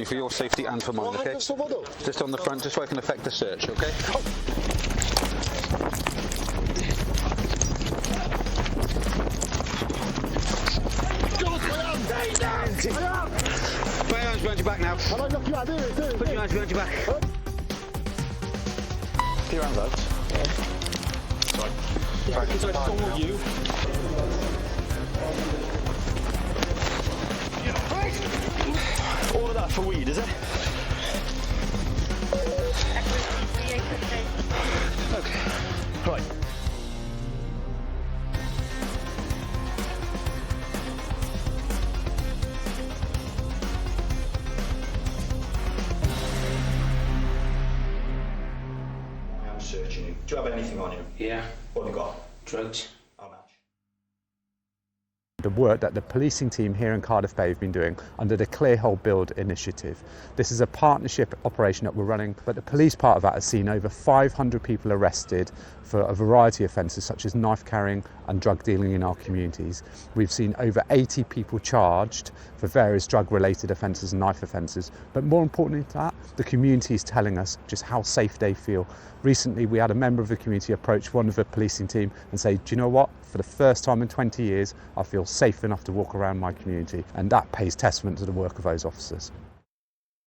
me for your safety and for mine, okay? Just on the front, just so I can effect the search, okay? Put your arms behind your back now. Put your arms behind your back. Put your hands out. Sorry. Yeah, because I told you. All of that for weed, is it? Okay. Right. I am searching you. Do you have anything on you? Yeah. What have you got? Drugs. How much? The work that the policing team here in Cardiff Bay have been doing under the Clear Hole Build initiative. This is a partnership operation that we're running, but the police part of that has seen over 500 people arrested for a variety of offences such as knife carrying and drug dealing in our communities. We've seen over 80 people charged for various drug related offences and knife offences, but more importantly than that, the community is telling us just how safe they feel. Recently we had a member of the community approach one of the policing team and say, do you know what, for the first time in 20 years I feel safe enough to walk around my community, and that pays testament to the work of those officers.